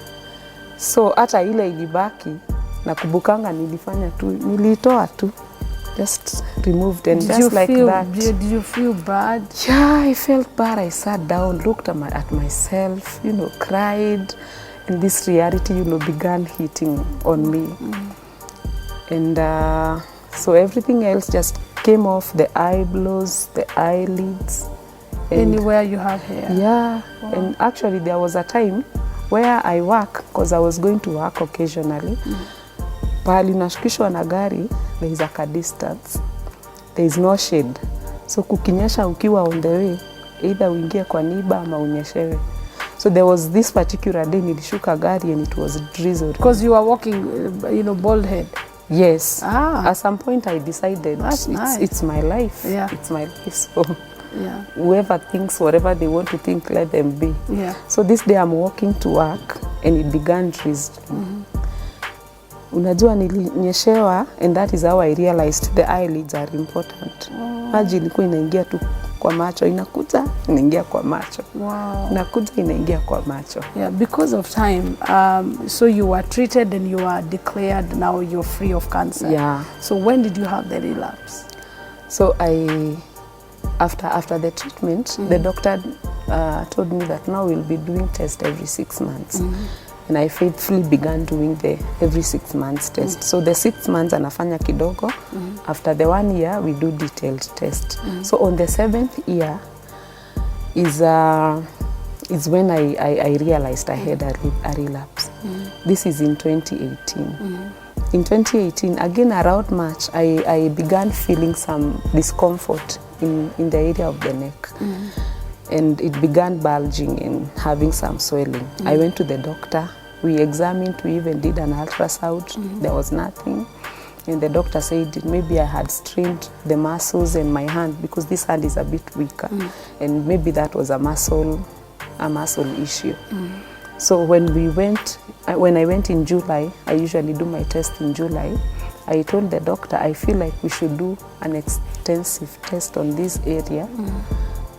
So hata ile ilibaki, nakubukanga nilifanya tu, nilitoa tu. Just removed and just like that. Did you feel bad? Yeah, I felt bad. I sat down, looked at myself, you know, cried. And this reality, you know, began hitting on me. And so everything else just came off, the eyebrows, the eyelids. Anywhere you have hair? Yeah. Wow. And actually there was a time where I work, because I was going to work occasionally. Pahali nashukishwa na gari, there is a distance. There is no shade. So kukinyesha ukiwa on the way, either uingie kwa niba ama unyeshewe. So there was this particular day nilishuka gari and it was drizzled. Because you were walking, you know, bald head. Yes. At some point I decided it's my life. Yeah. It's my life. So yeah. Whoever thinks whatever they want to think, let them be. Yeah. So this day I'm walking to work and it began drizzling. Unajua nilinyeshewa, and that is how I realized the eyelids are important. Maji ilikuwa inaingia tu kwa macho, inakuja inaingia kwa macho. Wow. Inakuja inaingia kwa macho. Yeah, because of time, so you were treated and you were declared now you're free of cancer. Yeah. So when did you have the relapse? So after the treatment, the doctor told me that now we'll be doing tests every 6 months. And I faithfully began doing the every 6 months test. So the 6 months anafanya kidogo. After the 1 year, we do detailed test. So on the 7th year is when I realized I had a relapse. This is in 2018. In 2018, again around March, I began feeling some discomfort in the area of the neck. And it began bulging and having some swelling. I went to the doctor. We examined, we even did an ultrasound. There was nothing. And the doctor said maybe I had strained the muscles in my hand because this hand is a bit weaker. And maybe that was a muscle issue. So when I went in July, I usually do my test in July. I told the doctor, I feel like we should do an extensive test on this area.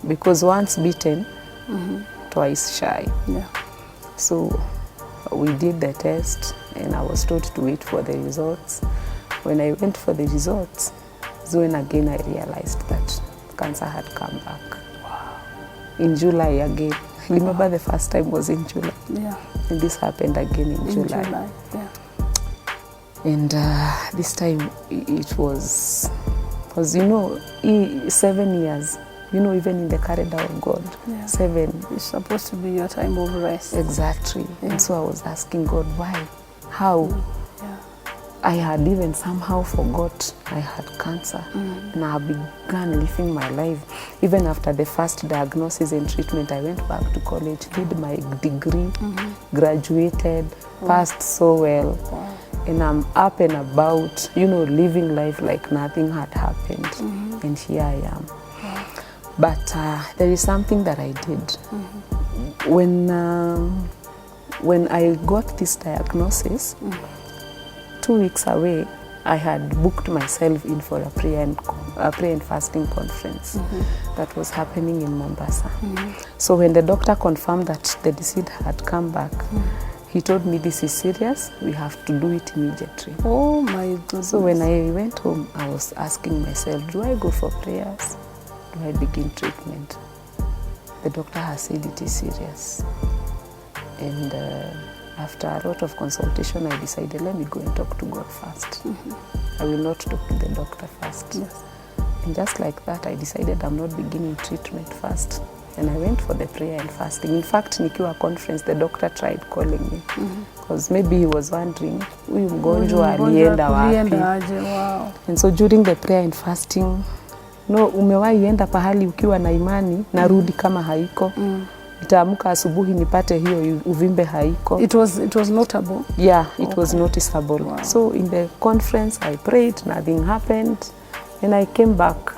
Because once bitten, twice shy. Yeah. So we did the test and I was told to wait for the results. When I went for the results, so when again I realized that cancer had come back. Wow. In July again. Remember the first time was in July. Yeah. And this happened again in July. Yeah. And this time it was, because you know, 7 years you know, even in the corridor of God. Yeah. 7. It's supposed to be your time of rest. Exactly. Yeah. And so I was asking God, why? How? Yeah. I had even somehow forgot I had cancer. And I began living my life. Even after the first diagnosis and treatment, I went back to college, did my degree, graduated, passed so well. Wow. And I'm up and about, you know, living life like nothing had happened. And here I am. Wow. But there is something that I did. When I got this diagnosis, 2 weeks away, I had booked myself in for a prayer and fasting conference that was happening in Mombasa. So when the doctor confirmed that the disease had come back, he told me, this is serious, we have to do it immediately. Oh my goodness. So when I went home, I was asking myself, do I go for prayers? Do I begin treatment? The doctor has said it is serious. And after a lot of consultation, I decided, let me go and talk to God first. I will not talk to the doctor first. Yes. And just like that, I decided I'm not beginning treatment first. And I went for the prayer and fasting. In fact, nikiwa conference, the doctor tried calling me. Because maybe he was wondering, huyu mgonjwa alienda wapi? Wow. And so during the prayer and fasting, no, umewahi enda pahali ukiwa na imani, narudi kama haiko. Nitaamka asubuhi nipate hiyo uvimbe haiko. It was notable. Yeah, it was noticeable. Wow. So in the conference I prayed, nothing happened, and I came back.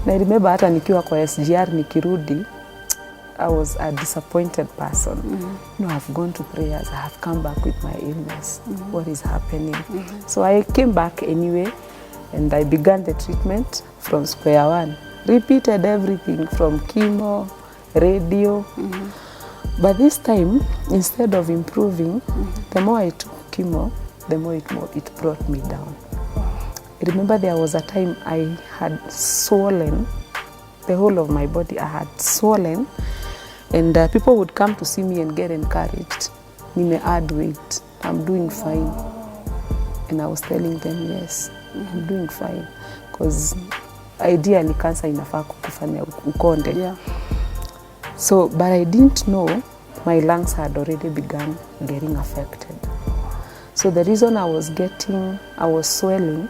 And I remember hata nikiwa kwa SGR nikirudi, I was a disappointed person. You know, I've gone to prayers, I have come back with my illness. What is happening? So I came back anyway, and I began the treatment from square one. Repeated everything from chemo, radio. But this time, instead of improving, the more I took chemo, the more it brought me down. I remember there was a time I had swollen, the whole of my body I had swollen, and people would come to see me and get encouraged. Nime add weight, I'm doing fine. And I was telling them, yes, I'm doing fine. Because ideally cancer inafaa kukufanya ukonde. Yeah. So, but I didn't know my lungs had already begun getting affected. So the reason I was swelling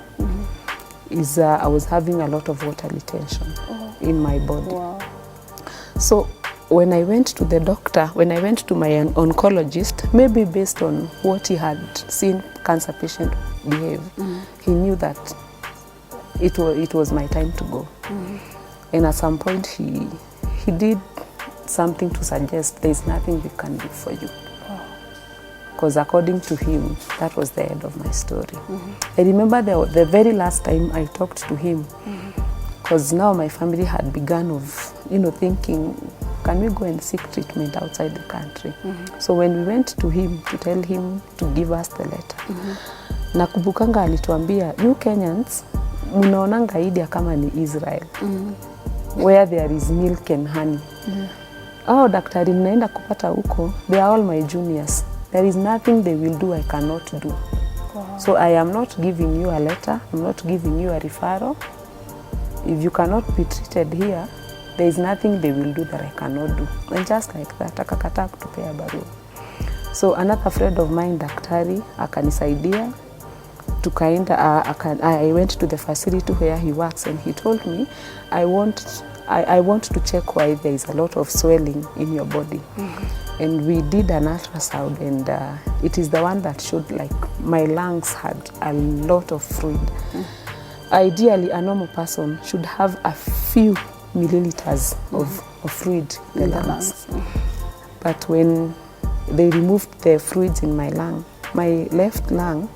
is I was having a lot of water retention in my body. Wow. So when I went to the doctor, when I went to my oncologist, maybe based on what he had seen cancer patient behave, he knew that it was my time to go. And at some point he did something to suggest there is nothing we can do for you. Because according to him, that was the end of my story. I remember the very last time I talked to him, because now my family had begun of, thinking, can we go and seek treatment outside the country? So when we went to him to tell him to give us the letter, nakubukanga alituambia, you Kenyans, munaonanga India kama ni Israel, where there is milk and honey. Daktari mnaenda kupata huko, they are all my juniors. There is nothing they will do I cannot do. Wow. So I am not giving you a letter, I'm not giving you a referral. If you cannot be treated here, there is nothing they will do that I cannot do. And just like that, akakataa kutupea barua. So another friend of mine, daktari, akanisaidia. Tukaenda, I went to the facility where he works and he told me, I want to check why there is a lot of swelling in your body. And we did an ultrasound, and it is the one that showed like my lungs had a lot of fluid. Ideally, a normal person should have a few milliliters of fluid in the lungs. But when they removed the fluids in my lung, my left lung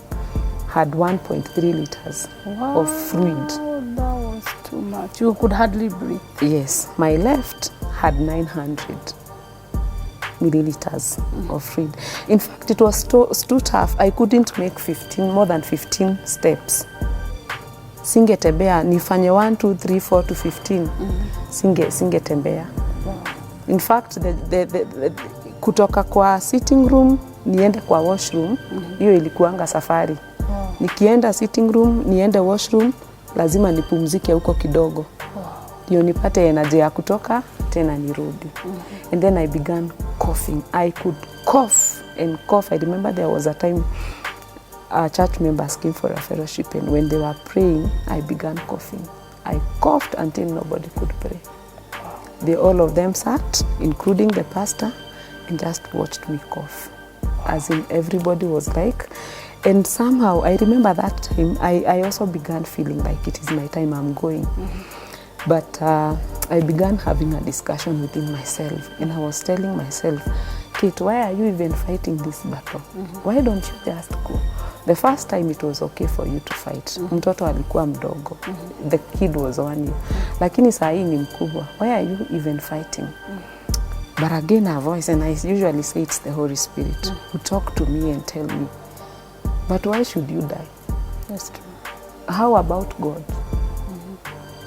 had 1.3 liters of fluid. That was too much. You could hardly breathe. Yes, my left had 900 milliliters of fluid. In fact, it was too tough. I couldn't make more than 15 steps. Singetembea, nifanye 1, 2, 3, 4 to 15. Singetembea. Wow. In fact, kutoka kwa sitting room, niende kwa washroom, hiyo ilikuanga safari. Nikienda sitting room, niende washroom, lazima nipumzike huko kidogo. ndio nipate energy ya kutoka tena nirudi. And then I began coughing. I could cough and cough. I remember there was a time church members came for a fellowship, and when they were praying, I began coughing. I coughed until nobody could pray. They all of them sat, including the pastor, and just watched me cough. As in everybody was like, and somehow I remember that time I also began feeling like it is my time, I'm going. But I began having a discussion within myself, and I was telling myself, Kate, why are you even fighting this battle? Why don't you just go? The first time it was okay for you to fight. Mtoto alikuwa mdogo. The kid was 1 year. Lakini saa hii ni mkubwa. Why are you even fighting? But again, a voice, and I usually say it's the Holy Spirit who talk to me and tell me, but why should you die? That's true. How about God?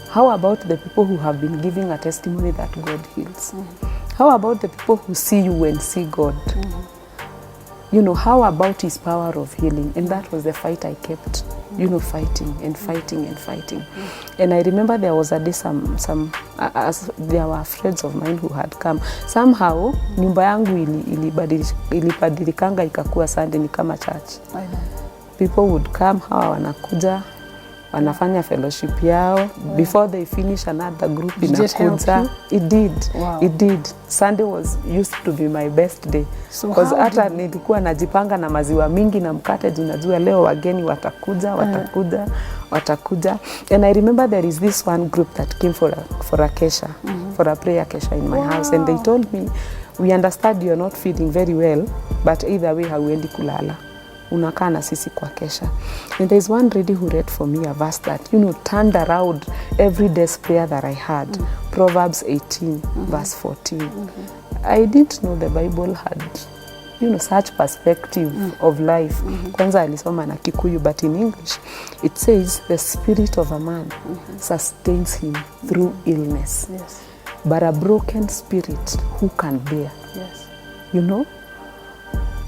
How about the people who have been giving a testimony that God heals? How about the people who see you and see God? You know, how about his power of healing? And that was the fight I kept, you know, fighting and fighting and fighting. And I remember there was a day there were friends of mine who had come. Somehow, nyumba yangu ilibadilikanga ikakuwa Sunday ni kama church. People would come, hawa wanakuja, wanafanya fellowship yao. Before they finish, another group inakuja. It did. Wow. It did. Sunday used to be my best day. Because hata nilikuwa najipanga na maziwa mingi na mkate, jinajua leo wageni watakuja. And I remember there is this one group that came for a kesha, for a prayer kesha in my house. And they told me, we understand you're not feeling very well, but either way hauendi kulala. Unakaa na sisi kwa kesha. And there's one lady who read for me a verse that, you know, turned around every day's prayer that I had. Proverbs 18, verse 14. I didn't know the Bible had, you know, such perspective of life. Kwanza alisoma na Kikuyu, but in English, it says, the spirit of a man sustains him through illness. Yes. But a broken spirit, who can bear? Yes. You know?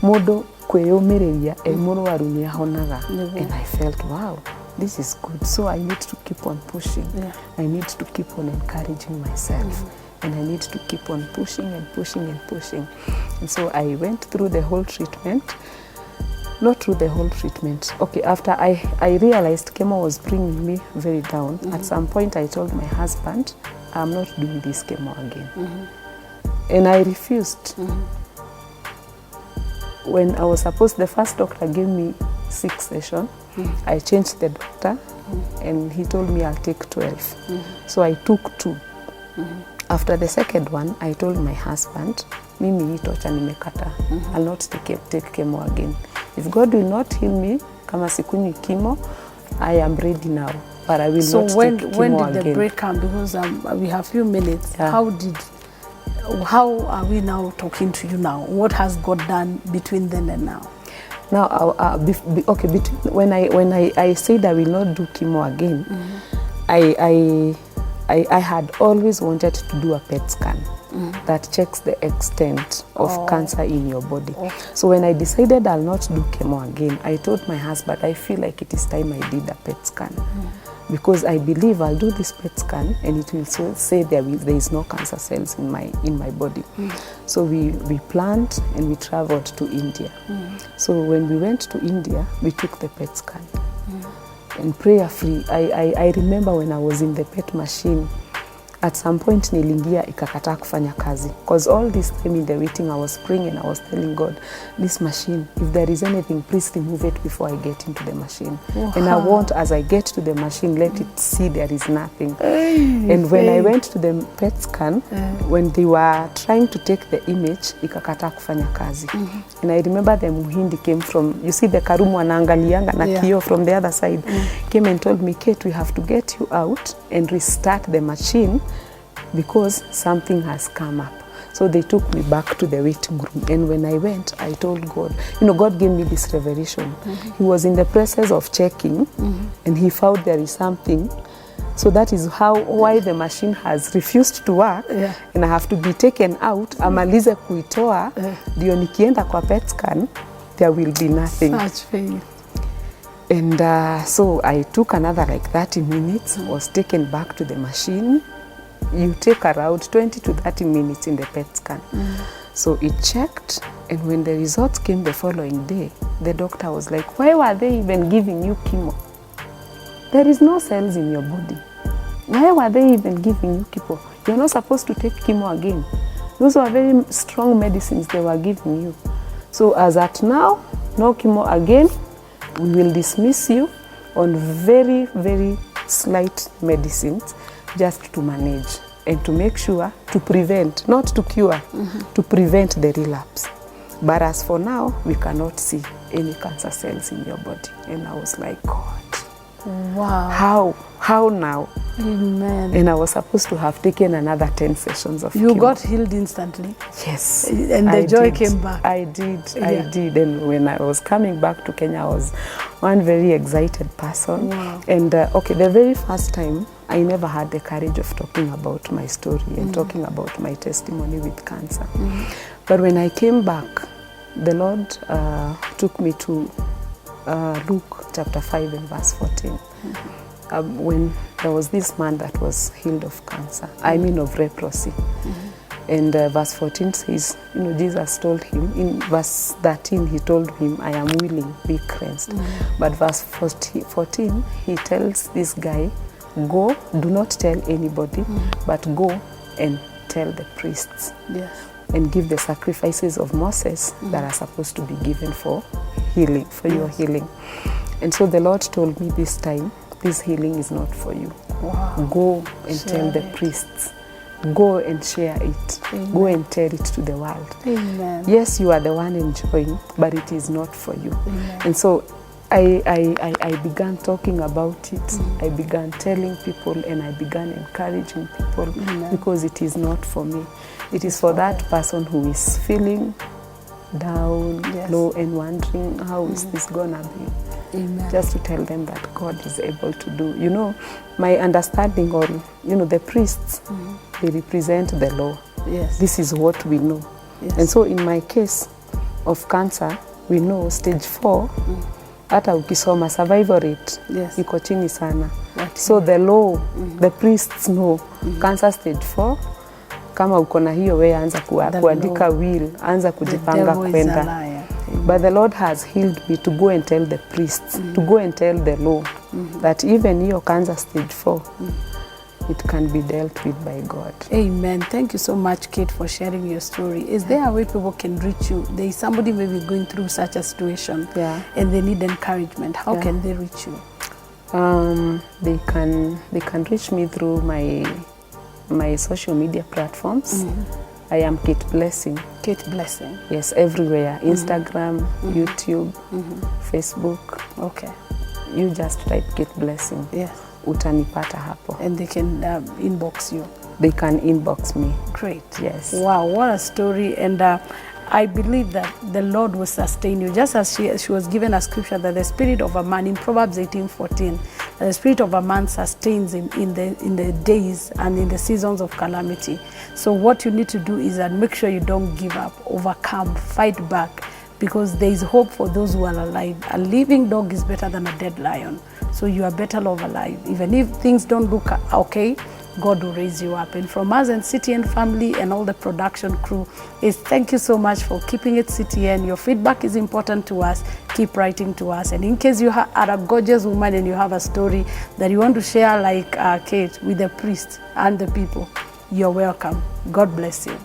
Modo kweyumiria emurwaru ni ahonaga. And I felt, wow, this is good. So I need to keep on pushing. I need to keep on encouraging myself. And I need to keep on pushing and pushing and pushing. And so I went through the whole treatment. Not through the whole treatment. Okay, after I realized chemo was bringing me very down. At some point I told my husband, I'm not doing this chemo again. And I refused. When I was supposed, the first doctor gave me 6 sessions. I changed the doctor, and he told me I'll take 12. So I took 2. After the second one, I told my husband, mimi hii tocha nimekata. I'll not take chemo again. If God will not heal me, kama sikunywi chemo, I am ready now. But I will not take chemo again. So when did the break come? Because we have few minutes. How are we now talking to you now? What has God done between then and now? Now, when I said I will not do chemo again, I had always wanted to do a PET scan that checks the extent of cancer in your body. So when I decided I'll not do chemo again, I told my husband, I feel like it is time I did a PET scan. Because I believe I'll do this PET scan and it will say there is no cancer cells in my body. So we planned and we traveled to India. So when we went to India, we took the PET scan. And prayer free, I remember when I was in the PET machine, at some point nilingia ikakataa kufanya kazi. Because all this time in the waiting, I was praying and I was telling God, this machine, if there is anything, please remove it before I get into the machine. And I want, as I get to the machine, let it see there is nothing. And when I went to the PET scan, when they were trying to take the image, ikakataa kufanya kazi. And I remember the Muhindi came from, you see the karumu anaangalianga na kio from the other side, came and told me, Kate, we have to get you out and restart the machine because something has come up. So they took me back to the waiting room. And when I went, I told God, you know, God gave me this revelation. He was in the process of checking and he found there is something. So that is why the machine has refused to work and I have to be taken out. Amalize kuitoa, ndio nikienda kwa PET scan, there will be nothing. Such faith. And so I took another like 30 minutes, was taken back to the machine. you take around 20 to 30 minutes in the PET scan. So it checked, and when the results came the following day, the doctor was like, why were they even giving you chemo? There is no cells in your body. Why were they even giving you chemo? You're not supposed to take chemo again. Those were very strong medicines they were giving you. So as at now, no chemo again. We will dismiss you on very, very slight medicines just to manage and to make sure to prevent, not to cure, to prevent the relapse. But as for now, we cannot see any cancer cells in your body. And I was like, God, wow. How now? Amen. And I was supposed to have taken another 10 sessions of You chemo. got healed instantly? Yes. And the joy came back? I did. And when I was coming back to Kenya, I was one very excited person. Wow. And okay, the very first time, I never had the courage of talking about my story and talking about my testimony with cancer. But when I came back, the Lord took me to Luke chapter 5 and verse 14. When there was this man that was healed of cancer, I mean of leprosy. And verse 14 says, you know, Jesus told him, in verse 13 he told him, I am willing, be cleansed. But verse 14, he tells this guy, go, do not tell anybody, but go and tell the priests. Yes. And give the sacrifices of Moses that are supposed to be given for healing, for your healing. And so the Lord told me this time, this healing is not for you. Wow. Go and Share tell the it. priests. Go and share it. Amen. Go and tell it to the world. Amen. Yes, you are the one enjoying, but it is not for you. Amen. And so I began talking about it. I began telling people, and I began encouraging people, because it is not for me. It is for that person who is feeling down, low, and wondering, how is this gonna be? Amen. Just to tell them that God is able to do. You know, my understanding on, you know, the priests, they represent the law. Yes. This is what we know. Yes. And so in my case of cancer, we know stage 4, hata ukisoma survival rate, iko chini sana. So the law, the priests know, cancer stage 4, kama uko na hiyo we anza kuandika will, anza kujipanga kwenda. But the Lord has healed me to go and tell the priests, to go and tell the law, that even your cancer stage 4, it can be dealt with by God. Amen. Thank you so much, Kate, for sharing your story. Is there a way people can reach you? There is somebody maybe going through such a situation and they need encouragement. How can they reach you? They can reach me through my social media platforms. I am Kate Blessing. Kate Blessing. Yes, everywhere. Instagram, YouTube, Facebook. Okay. You just type Kate Blessing. Yes. Utanipata hapo. And they can inbox you. They can inbox me. Great. Yes. Wow, what a story. And I believe that the Lord will sustain you. Just as she was given a scripture that the spirit of a man, in Proverbs 18:14, the spirit of a man sustains him in the days and in the seasons of calamity. So what you need to do is that make sure you don't give up, overcome, fight back, because there is hope for those who are alive. A living dog is better than a dead lion. So you are better off alive. Even if things don't look okay, God will raise you up. And from us and CTN family and all the production crew, is thank you so much for keeping it CTN. Your feedback is important to us. Keep writing to us. And in case you are a gorgeous woman and you have a story that you want to share like Kate with the priest and the people, you're welcome. God bless you.